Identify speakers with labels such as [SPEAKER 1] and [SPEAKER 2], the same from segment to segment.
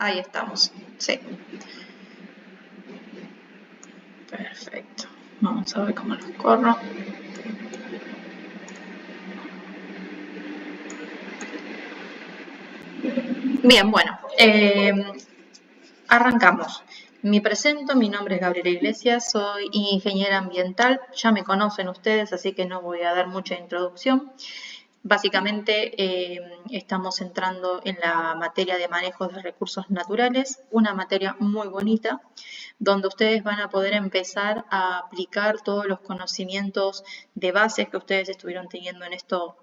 [SPEAKER 1] Ahí estamos, sí. Perfecto. Vamos a ver cómo los corro. Bien, bueno, arrancamos. Me presento, mi nombre es Gabriela Iglesias, soy ingeniera ambiental, ya me conocen ustedes, así que no voy a dar mucha introducción. Básicamente estamos entrando en la materia de manejo de recursos naturales, una materia muy bonita, donde ustedes van a poder empezar a aplicar todos los conocimientos de bases que ustedes estuvieron teniendo en estos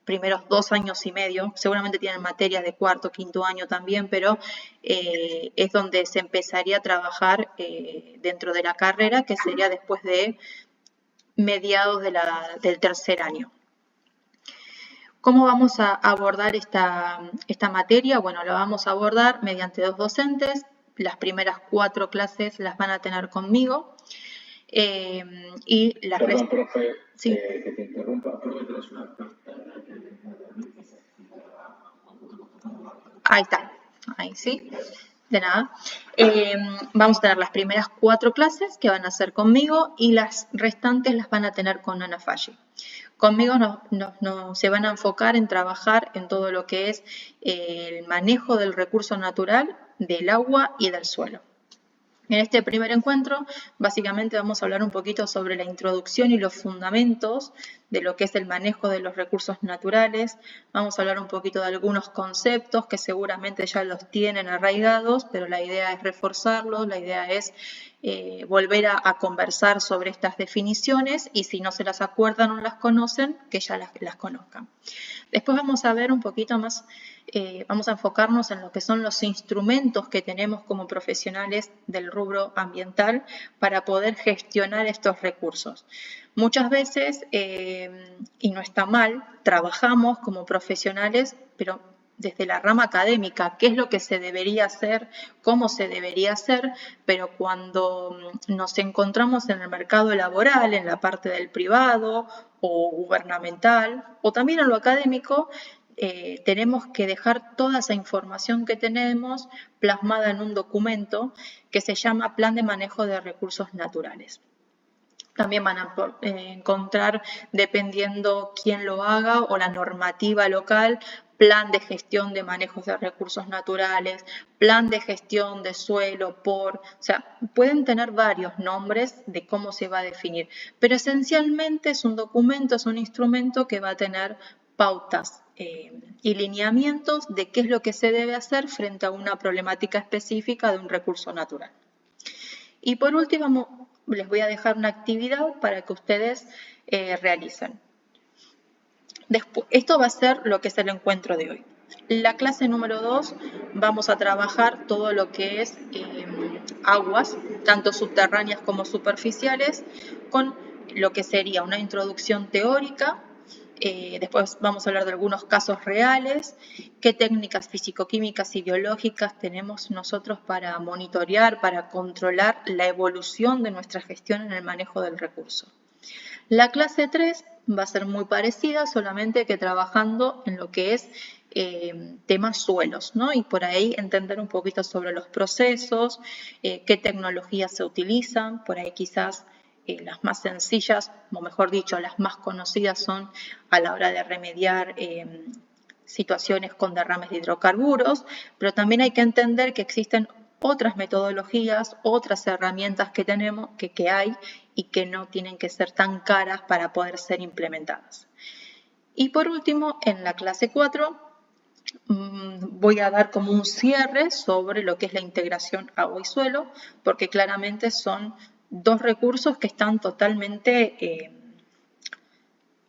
[SPEAKER 1] primeros 2 años y medio. Seguramente tienen materias de cuarto, quinto año también, pero es donde se empezaría a trabajar dentro de la carrera, que sería después de mediados del tercer año. ¿Cómo vamos a abordar esta materia? Bueno, la vamos a abordar mediante 2 docentes. Las primeras 4 clases las van a tener conmigo. Y las
[SPEAKER 2] Perdón, profe,
[SPEAKER 1] sí.
[SPEAKER 2] Que te interrumpa.
[SPEAKER 1] Ahí está. Ahí sí. De nada. Vamos a tener las primeras 4 clases que van a ser conmigo y las restantes las van a tener con Ana Falli. Conmigo se van a enfocar en trabajar en todo lo que es el manejo del recurso natural, del agua y del suelo. En este primer encuentro, básicamente vamos a hablar un poquito sobre la introducción y los fundamentos de lo que es el manejo de los recursos naturales. Vamos a hablar un poquito de algunos conceptos que seguramente ya los tienen arraigados, pero la idea es reforzarlos, la idea es volver a conversar sobre estas definiciones y si no se las acuerdan o no las conocen, que ya las conozcan. Después vamos a ver un poquito más, vamos a enfocarnos en lo que son los instrumentos que tenemos como profesionales del rubro ambiental para poder gestionar estos recursos. Muchas veces, y no está mal, trabajamos como profesionales, pero desde la rama académica, qué es lo que se debería hacer, cómo se debería hacer, pero cuando nos encontramos en el mercado laboral, en la parte del privado o gubernamental, o también en lo académico, tenemos que dejar toda esa información que tenemos plasmada en un documento que se llama Plan de Manejo de Recursos Naturales. También van a encontrar, dependiendo quién lo haga o la normativa local, plan de gestión de manejos de recursos naturales, plan de gestión de suelo, o sea, pueden tener varios nombres de cómo se va a definir, pero esencialmente es un documento, es un instrumento que va a tener pautas y lineamientos de qué es lo que se debe hacer frente a una problemática específica de un recurso natural. Y por último, les voy a dejar una actividad para que ustedes realicen. Esto va a ser lo que es el encuentro de hoy. La clase número 2 vamos a trabajar todo lo que es aguas, tanto subterráneas como superficiales, con lo que sería una introducción teórica. Después vamos a hablar de algunos casos reales, qué técnicas físico-químicas y biológicas tenemos nosotros para monitorear, para controlar la evolución de nuestra gestión en el manejo del recurso. La clase 3 va a ser muy parecida, solamente que trabajando en lo que es temas suelos, ¿no? Y por ahí entender un poquito sobre los procesos, qué tecnologías se utilizan, por ahí quizás las más sencillas, o mejor dicho, las más conocidas son a la hora de remediar situaciones con derrames de hidrocarburos, pero también hay que entender que existen otras metodologías, otras herramientas que tenemos, que hay y que no tienen que ser tan caras para poder ser implementadas. Y por último, en la clase 4 voy a dar como un cierre sobre lo que es la integración agua y suelo, porque claramente son 2 recursos que están totalmente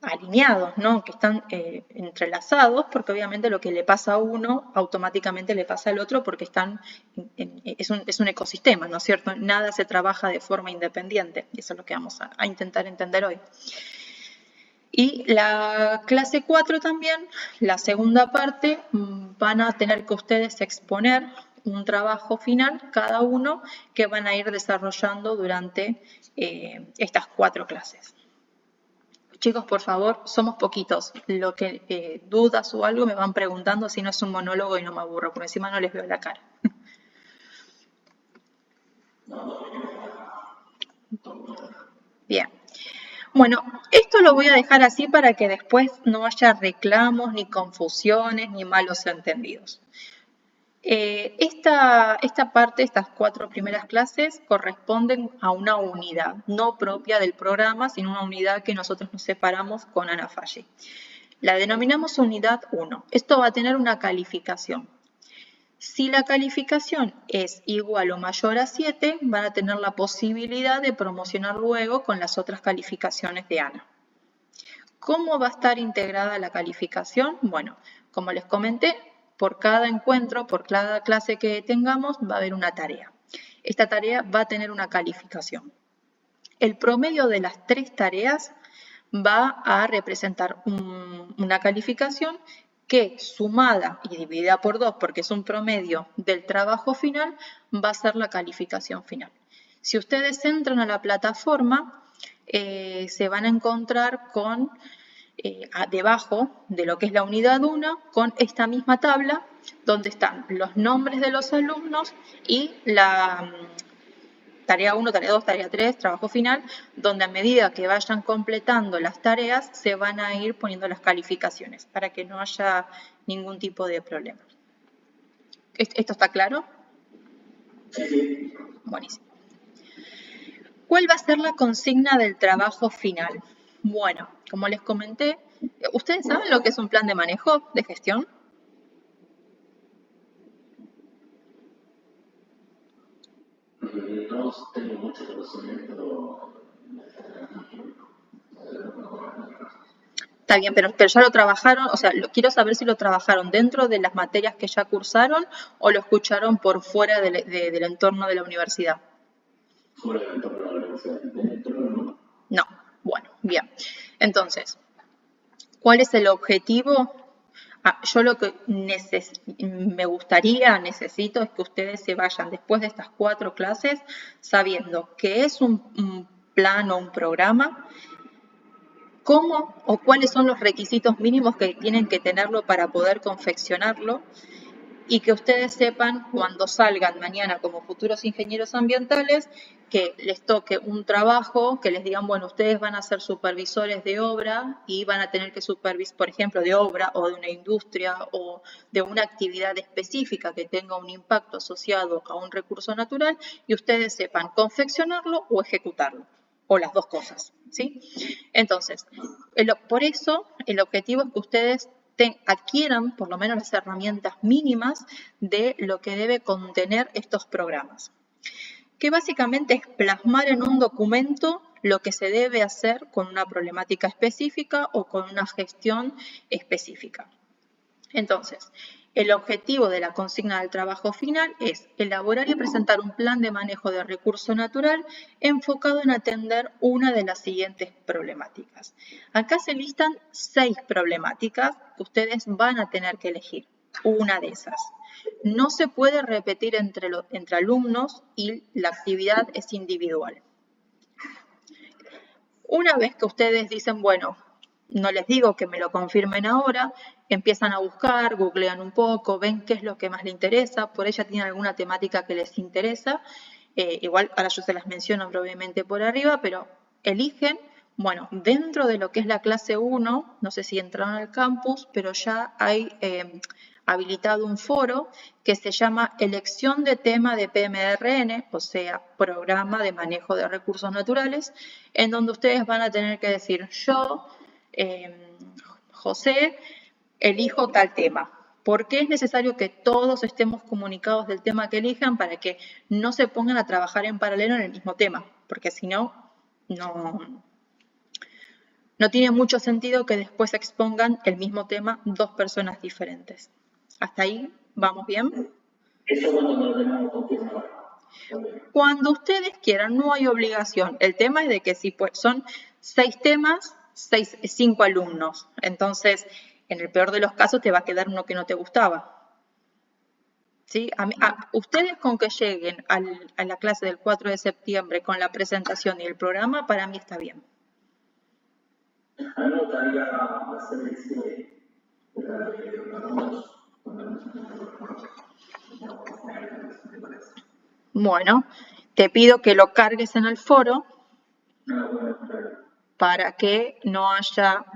[SPEAKER 1] alineados, ¿no? Que están entrelazados, porque obviamente lo que le pasa a uno automáticamente le pasa al otro porque es un ecosistema, ¿no es cierto? Nada se trabaja de forma independiente y eso es lo que vamos a intentar entender hoy. Y la clase 4 también, la segunda parte, van a tener que ustedes exponer un trabajo final, cada uno, que van a ir desarrollando durante estas 4 clases. Chicos, por favor, somos poquitos. Lo que dudas o algo me van preguntando, si no es un monólogo y no me aburro, porque encima no les veo la cara. Bien. Bueno, esto lo voy a dejar así para que después no haya reclamos, ni confusiones, ni malos entendidos. Esta parte, estas 4 primeras clases, corresponden a una unidad, no propia del programa, sino una unidad que nosotros nos separamos con Ana Falli. La denominamos unidad 1. Esto va a tener una calificación. Si la calificación es igual o mayor a 7, van a tener la posibilidad de promocionar luego con las otras calificaciones de Ana. ¿Cómo va a estar integrada la calificación? Bueno, como les comenté, por cada encuentro, por cada clase que tengamos, va a haber una tarea. Esta tarea va a tener una calificación. El promedio de las 3 tareas va a representar una calificación que, sumada y dividida por 2, porque es un promedio del trabajo final, va a ser la calificación final. Si ustedes entran a la plataforma, se van a encontrar con, debajo de lo que es la unidad 1, con esta misma tabla, donde están los nombres de los alumnos y la tarea 1, tarea 2, tarea 3, trabajo final, donde a medida que vayan completando las tareas, se van a ir poniendo las calificaciones, para que no haya ningún tipo de problema. ¿Esto está claro?
[SPEAKER 2] Sí.
[SPEAKER 1] Buenísimo. ¿Cuál va a ser la consigna del trabajo final? Bueno, como les comenté, ¿ustedes saben lo que es un plan de manejo de gestión?
[SPEAKER 2] No tengo mucho conocimiento.
[SPEAKER 1] Está bien, pero ya lo trabajaron, o sea, quiero saber si lo trabajaron dentro de las materias que ya cursaron o lo escucharon por fuera del entorno de la universidad.
[SPEAKER 2] Fuera del entorno de la universidad.
[SPEAKER 1] No, bueno, bien. Entonces, ¿cuál es el objetivo? Yo lo que me gustaría, necesito, es que ustedes se vayan después de estas 4 clases sabiendo qué es un plan o un programa, cómo o cuáles son los requisitos mínimos que tienen que tenerlo para poder confeccionarlo, y que ustedes sepan cuando salgan mañana como futuros ingenieros ambientales que les toque un trabajo, que les digan, bueno, ustedes van a ser supervisores de obra y van a tener que supervisar, por ejemplo, de obra o de una industria o de una actividad específica que tenga un impacto asociado a un recurso natural, y ustedes sepan confeccionarlo o ejecutarlo, o las dos cosas, ¿sí? Entonces, por eso el objetivo es que ustedes adquieran por lo menos las herramientas mínimas de lo que debe contener estos programas, que básicamente es plasmar en un documento lo que se debe hacer con una problemática específica o con una gestión específica. Entonces, el objetivo de la consigna del trabajo final es elaborar y presentar un plan de manejo de recurso natural enfocado en atender una de las siguientes problemáticas. Acá se listan 6 problemáticas que ustedes van a tener que elegir, una de esas. No se puede repetir entre alumnos y la actividad es individual. Una vez que ustedes dicen, bueno, no les digo que me lo confirmen ahora, empiezan a buscar, googlean un poco, ven qué es lo que más les interesa, por ella tienen alguna temática que les interesa, igual ahora yo se las menciono brevemente por arriba, pero eligen, bueno, dentro de lo que es la clase 1, no sé si entraron al campus, pero ya hay habilitado un foro que se llama Elección de tema de PMRN, o sea, Programa de Manejo de Recursos Naturales, en donde ustedes van a tener que decir, yo, José, elijo tal tema. ¿Por qué es necesario que todos estemos comunicados del tema que elijan para que no se pongan a trabajar en paralelo en el mismo tema? Porque si no, no tiene mucho sentido que después expongan el mismo tema 2 personas diferentes. ¿Hasta ahí vamos bien?
[SPEAKER 2] Eso cuando no lo tenemos confirmado.
[SPEAKER 1] Cuando ustedes quieran, no hay obligación. El tema es de que si son 6 temas, 5 alumnos. Entonces, en el peor de los casos, te va a quedar uno que no te gustaba. ¿Sí? Ustedes con que lleguen a la clase del 4 de septiembre con la presentación y el programa, para mí está bien.
[SPEAKER 2] Anotaría hacer este.
[SPEAKER 1] Bueno, te pido que lo cargues en el foro
[SPEAKER 2] Ah, bueno, claro.
[SPEAKER 1] para que no haya,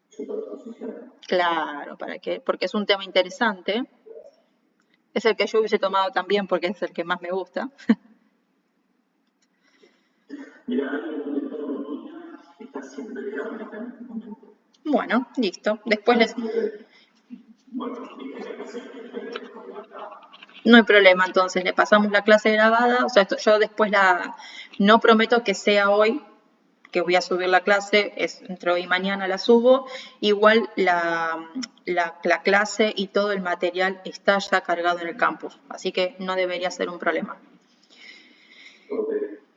[SPEAKER 2] Superposición.
[SPEAKER 1] claro, porque es un tema interesante. Es el que yo hubiese tomado también porque es el que más me gusta.
[SPEAKER 2] Mira, hay un momento de niña que está siempre ligado en este momento.
[SPEAKER 1] Bueno, listo. Después les...
[SPEAKER 2] Bueno, dije que no sé qué
[SPEAKER 1] No hay problema, entonces le pasamos la clase grabada. O sea, yo después no prometo que sea hoy, que voy a subir la clase, es entre hoy y mañana la subo. Igual la clase y todo el material está ya cargado en el campus, así que no debería ser un problema.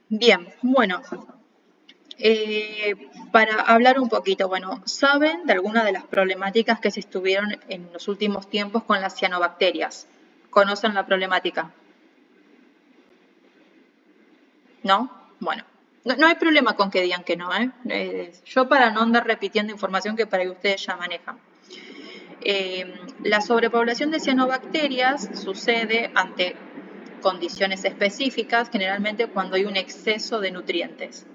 [SPEAKER 1] Bien, bueno, para hablar un poquito, bueno, ¿saben de alguna de las problemáticas que se estuvieron en los últimos tiempos con las cianobacterias? ¿Conocen la problemática? ¿No? Bueno, no hay problema con que digan que no, ¿eh? Yo para no andar repitiendo información que para que ustedes ya manejan. La sobrepoblación de cianobacterias sucede ante condiciones específicas, generalmente cuando hay un exceso de nutrientes.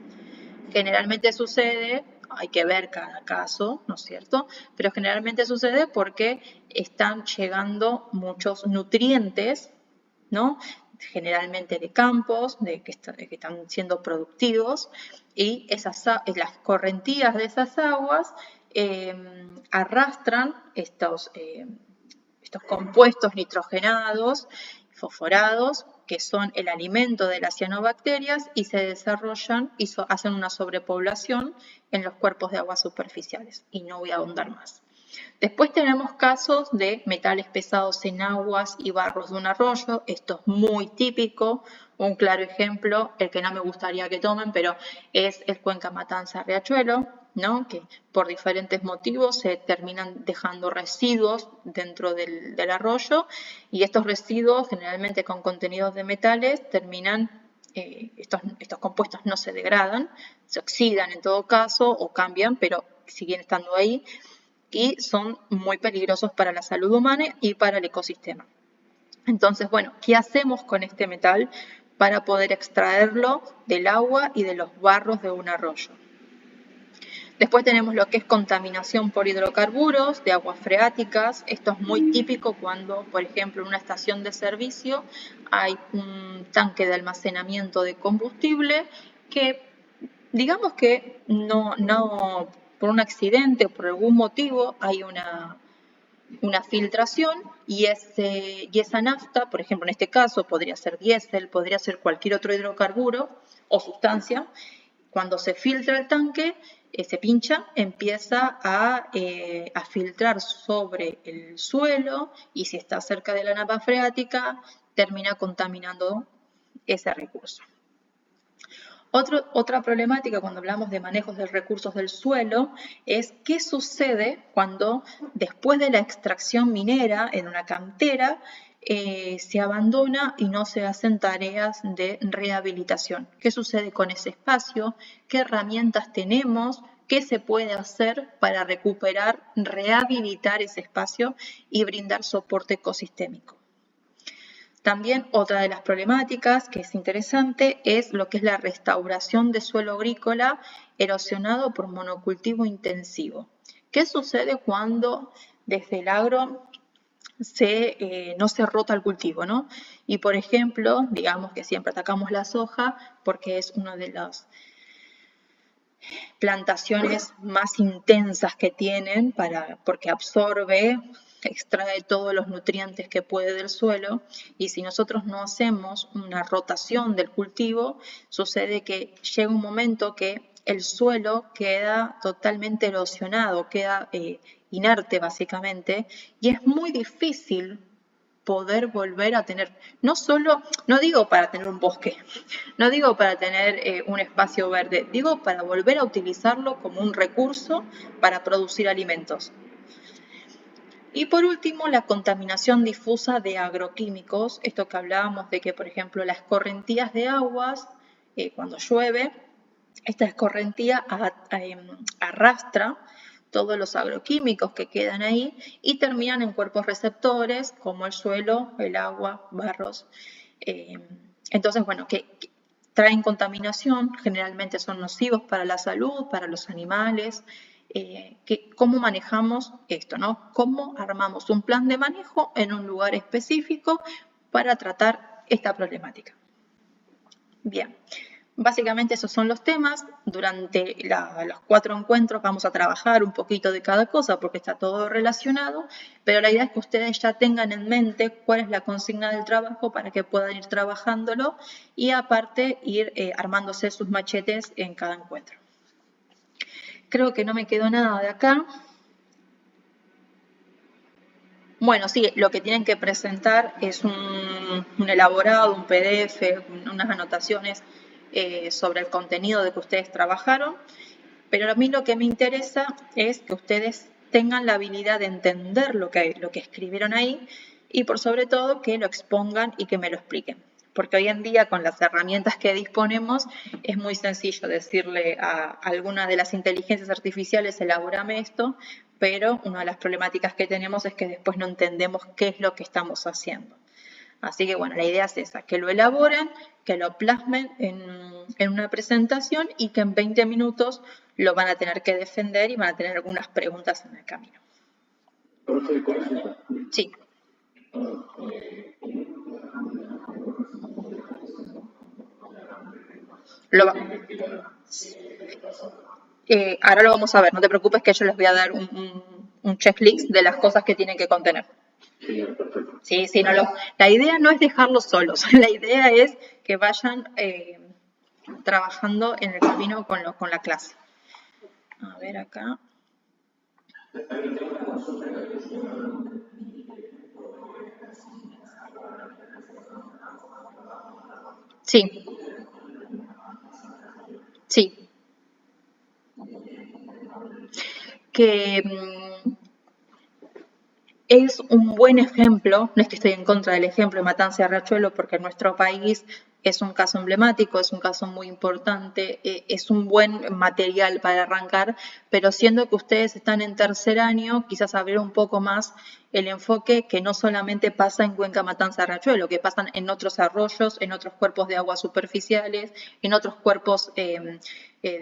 [SPEAKER 1] Generalmente sucede, hay que ver cada caso, ¿no es cierto? Pero generalmente sucede porque están llegando muchos nutrientes, ¿no? Generalmente de campos, que están siendo productivos, y las correntías de esas aguas arrastran estos compuestos nitrogenados, fosforados, que son el alimento de las cianobacterias y se desarrollan y hacen una sobrepoblación en los cuerpos de aguas superficiales. Y no voy a ahondar más. Después tenemos casos de metales pesados en aguas y barros de un arroyo. Esto es muy típico. Un claro ejemplo, el que no me gustaría que tomen, pero es el Cuenca Matanza Riachuelo, ¿no? Que por diferentes motivos se terminan dejando residuos dentro del arroyo y estos residuos, generalmente con contenidos de metales, terminan, estos compuestos no se degradan, se oxidan en todo caso o cambian, pero siguen estando ahí y son muy peligrosos para la salud humana y para el ecosistema. Entonces, bueno, ¿qué hacemos con este metal para poder extraerlo del agua y de los barros de un arroyo? Después tenemos lo que es contaminación por hidrocarburos de aguas freáticas. Esto es muy típico cuando, por ejemplo, en una estación de servicio hay un tanque de almacenamiento de combustible que, digamos que no por un accidente o por algún motivo hay una filtración y esa nafta, por ejemplo, en este caso podría ser diésel, podría ser cualquier otro hidrocarburo o sustancia, cuando se filtra el tanque, se pincha, empieza a filtrar sobre el suelo y si está cerca de la napa freática, termina contaminando ese recurso. Otra problemática cuando hablamos de manejos de recursos del suelo es qué sucede cuando después de la extracción minera en una cantera se abandona y no se hacen tareas de rehabilitación. ¿Qué sucede con ese espacio? ¿Qué herramientas tenemos? ¿Qué se puede hacer para recuperar, rehabilitar ese espacio y brindar soporte ecosistémico? También otra de las problemáticas que es interesante es lo que es la restauración de suelo agrícola erosionado por monocultivo intensivo. ¿Qué sucede cuando desde el agro no se rota el cultivo, ¿no? Y por ejemplo, digamos que siempre atacamos la soja porque es una de las plantaciones más intensas que tienen porque absorbe, extrae todos los nutrientes que puede del suelo y si nosotros no hacemos una rotación del cultivo, sucede que llega un momento que el suelo queda totalmente erosionado, queda inerte básicamente y es muy difícil poder volver a tener, no digo para tener un bosque, no digo para tener un espacio verde, digo para volver a utilizarlo como un recurso para producir alimentos. Y por último, la contaminación difusa de agroquímicos, esto que hablábamos de que, por ejemplo, las escorrentías de aguas, cuando llueve, esta escorrentía arrastra todos los agroquímicos que quedan ahí y terminan en cuerpos receptores como el suelo, el agua, barros Entonces, bueno, que traen contaminación, generalmente son nocivos para la salud, para los animales. ¿Cómo manejamos esto, ¿no? ¿Cómo armamos un plan de manejo en un lugar específico para tratar esta problemática? Bien, básicamente esos son los temas. Durante los 4 encuentros vamos a trabajar un poquito de cada cosa porque está todo relacionado, pero la idea es que ustedes ya tengan en mente cuál es la consigna del trabajo para que puedan ir trabajándolo y aparte ir armándose sus machetes en cada encuentro. Creo que no me quedó nada de acá. Bueno, sí, lo que tienen que presentar es un elaborado, un PDF, unas anotaciones sobre el contenido de que ustedes trabajaron, pero a mí lo que me interesa es que ustedes tengan la habilidad de entender lo que escribieron ahí y por sobre todo que lo expongan y que me lo expliquen. Porque hoy en día con las herramientas que disponemos es muy sencillo decirle a alguna de las inteligencias artificiales elabórame esto, pero una de las problemáticas que tenemos es que después no entendemos qué es lo que estamos haciendo. Así que bueno, la idea es esa, que lo elaboren, que lo plasmen en una presentación y que en 20 minutos lo van a tener que defender y van a tener algunas preguntas en el camino. Sí. Ahora lo vamos a ver, no te preocupes que yo les voy a dar un checklist de las cosas que tienen que contener. Sí, sí, la idea no es dejarlos solos, la idea es que vayan trabajando en el camino con la clase. A ver acá. Sí. Sí. Que es un buen ejemplo, no es que estoy en contra del ejemplo de Matanza de Riachuelo, porque en nuestro país es un caso emblemático, es un caso muy importante, es un buen material para arrancar, pero siendo que ustedes están en tercer año, quizás abrir un poco más el enfoque que no solamente pasa en Cuenca Matanza de Riachuelo, que pasan en otros arroyos, en otros cuerpos de agua superficiales, en otros cuerpos de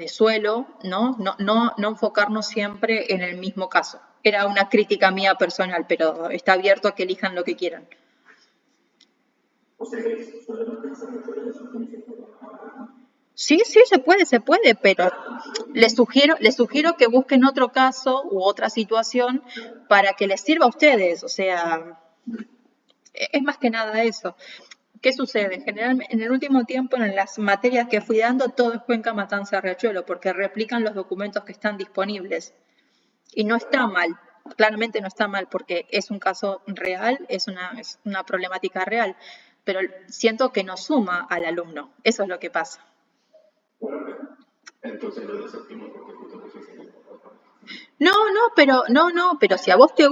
[SPEAKER 1] suelo, ¿no? No enfocarnos siempre en el mismo caso. Era una crítica mía personal, pero está abierto a que elijan lo que quieran. Sí, sí, se puede, pero les sugiero que busquen otro caso u otra situación para que les sirva a ustedes. O sea, es más que nada eso. ¿Qué sucede? Generalmente, en el último tiempo, en las materias que fui dando, todo es Cuenca, Matanza, Riachuelo, porque replican los documentos que están disponibles. Y no está mal, claramente no está mal, porque es un caso real, es una problemática real, pero siento que no suma al alumno. Eso es lo que pasa.
[SPEAKER 2] Entonces lo desactivo porque justo
[SPEAKER 1] Pero si a vos te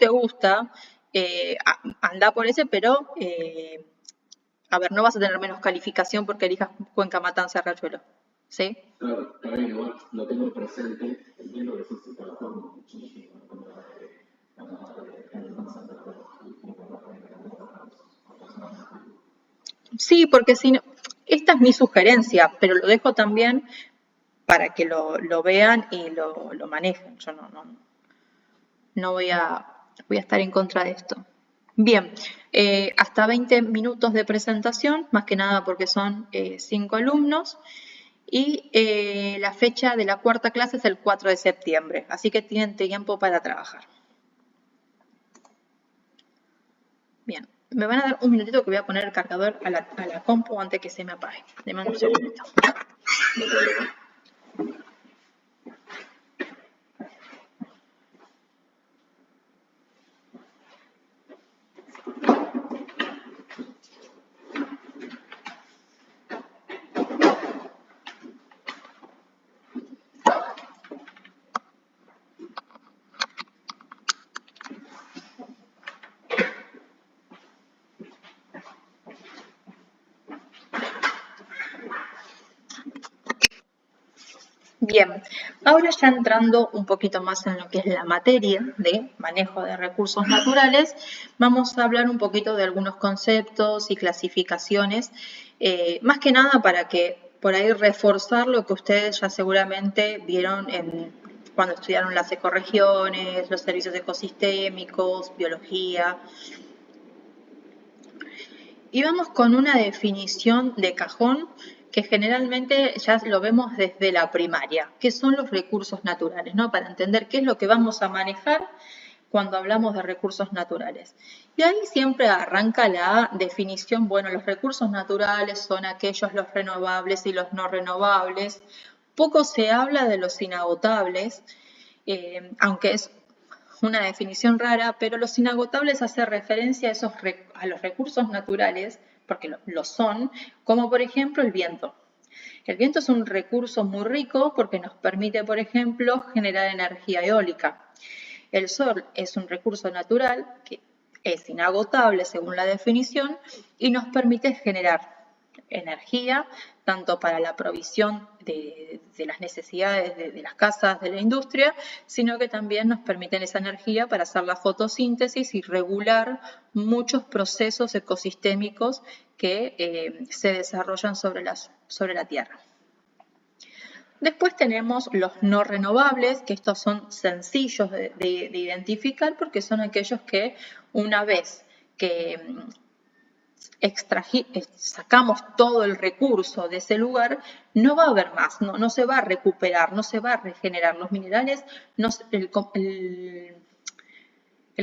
[SPEAKER 1] gusta, anda por ese, pero a ver, no vas a tener menos calificación porque elijas Cuenca, Matanza, Riachuelo. ¿Sí?
[SPEAKER 2] Claro, también igual lo tengo presente, entiendo que sí se trabajó muchísimo.
[SPEAKER 1] Sí, porque si no, esta es mi sugerencia, pero lo dejo también para que lo vean y lo manejen. Yo no voy a estar en contra de esto. Bien, hasta 20 minutos de presentación, más que nada porque son 5 alumnos. Y la fecha de la cuarta clase es el 4 de septiembre, así que tienen tiempo para trabajar. Bien, me van a dar un minutito que voy a poner el cargador a la compu antes que se me apague. Deme un segundito. Bien, ahora ya entrando un poquito más en lo que es la materia de manejo de recursos naturales, vamos a hablar un poquito de algunos conceptos y clasificaciones, más que nada para que por ahí reforzar lo que ustedes ya seguramente vieron cuando estudiaron las ecorregiones, los servicios ecosistémicos, biología. Y vamos con una definición de cajón que generalmente ya lo vemos desde la primaria, que son los recursos naturales, ¿no? Para entender qué es lo que vamos a manejar cuando hablamos de recursos naturales. Y ahí siempre arranca la definición, bueno, los recursos naturales son aquellos los renovables y los no renovables. Poco se habla de los inagotables, aunque es una definición rara, pero los inagotables hace referencia a los recursos naturales, porque lo son, como por ejemplo el viento. El viento es un recurso muy rico porque nos permite, por ejemplo, generar energía eólica. El sol es un recurso natural que es inagotable según la definición y nos permite generar energía tanto para la provisión de las necesidades de las casas, de la industria, sino que también nos permiten esa energía para hacer la fotosíntesis y regular muchos procesos ecosistémicos que se desarrollan sobre la Tierra. Después tenemos los no renovables, que estos son sencillos de identificar porque son aquellos que una vez que sacamos todo el recurso de ese lugar, no va a haber más, no se va a recuperar, no se va a regenerar. Los minerales, el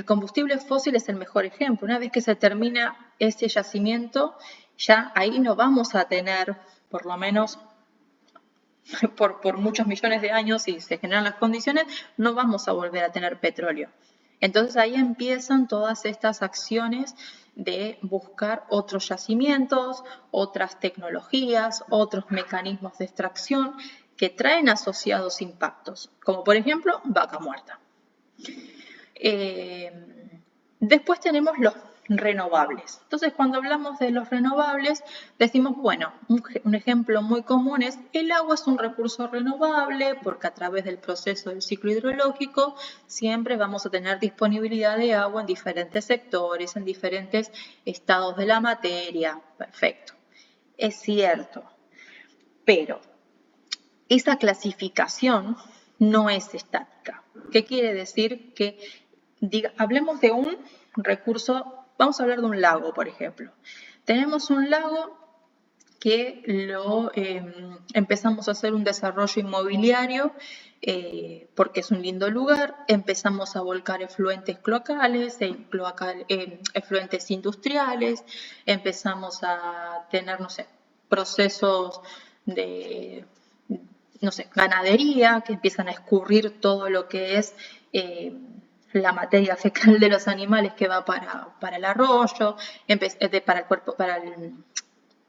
[SPEAKER 1] combustible fósil es el mejor ejemplo. Una vez que se termina ese yacimiento, ya ahí no vamos a tener, por lo menos por muchos millones de años, y se generan las condiciones, no vamos a volver a tener petróleo. Entonces ahí empiezan todas estas acciones de buscar otros yacimientos, otras tecnologías, otros mecanismos de extracción que traen asociados impactos, como por ejemplo vaca muerta. Después tenemos los renovables. Entonces, cuando hablamos de los renovables, decimos, bueno, un ejemplo muy común es el agua es un recurso renovable porque a través del proceso del ciclo hidrológico siempre vamos a tener disponibilidad de agua en diferentes sectores, en diferentes estados de la materia. Perfecto. Es cierto, pero esa clasificación no es estática. ¿Qué quiere decir? Que hablemos de un recurso, vamos a hablar de un lago, por ejemplo. Tenemos un lago que empezamos a hacer un desarrollo inmobiliario porque es un lindo lugar, empezamos a volcar efluentes cloacales, efluentes industriales, empezamos a tener, no sé, procesos de, no sé, ganadería, que empiezan a escurrir todo lo que es la materia fecal de los animales que va para el arroyo, para el cuerpo, para el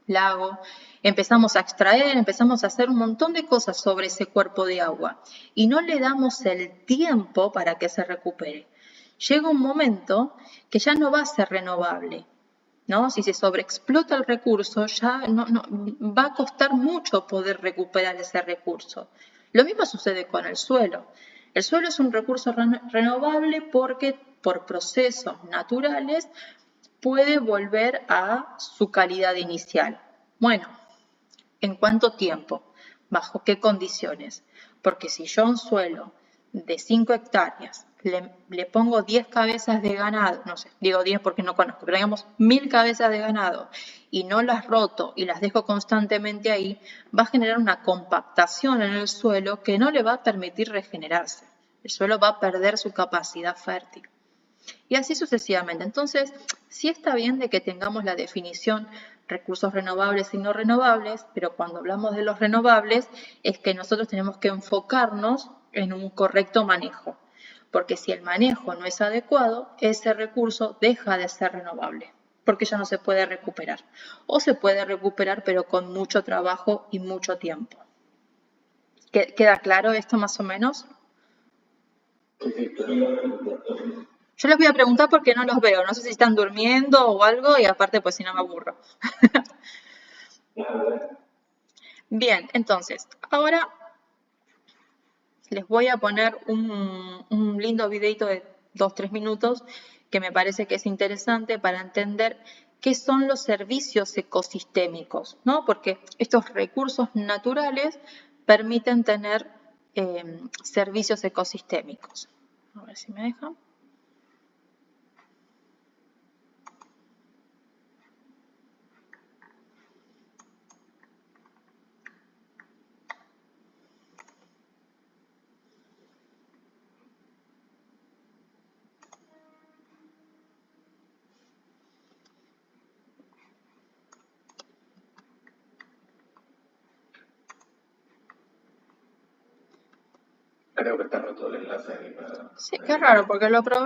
[SPEAKER 1] lago. Empezamos a extraer, empezamos a hacer un montón de cosas sobre ese cuerpo de agua y no le damos el tiempo para que se recupere. Llega un momento que ya no va a ser renovable, ¿no? Si se sobreexplota el recurso, ya va a costar mucho poder recuperar ese recurso. Lo mismo sucede con el suelo. El suelo es un recurso renovable porque por procesos naturales puede volver a su calidad inicial. Bueno, ¿en cuánto tiempo? ¿Bajo qué condiciones? Porque si yo a un suelo de 5 hectáreas le pongo 10 cabezas de ganado, no sé, digo 10 porque no conozco, pero digamos 1000 cabezas de ganado y no las roto y las dejo constantemente ahí, va a generar una compactación en el suelo que no le va a permitir regenerarse. El suelo va a perder su capacidad fértil. Y así sucesivamente. Entonces, sí está bien de que tengamos la definición recursos renovables y no renovables, pero cuando hablamos de los renovables es que nosotros tenemos que enfocarnos en un correcto manejo, porque si el manejo no es adecuado, ese recurso deja de ser renovable, porque ya no se puede recuperar, o se puede recuperar pero con mucho trabajo y mucho tiempo. ¿Queda claro esto más o menos? Yo les voy a preguntar porque no los veo. No sé si están durmiendo o algo y aparte pues si no me aburro. Bien, entonces, ahora Les voy a poner un lindo videito de 2-3 minutos que me parece que es interesante para entender qué son los servicios ecosistémicos, ¿no? Porque estos recursos naturales permiten tener servicios ecosistémicos. A ver si me dejan.
[SPEAKER 2] Creo que está roto el enlace ahí para...
[SPEAKER 1] Sí, qué raro, porque lo probé.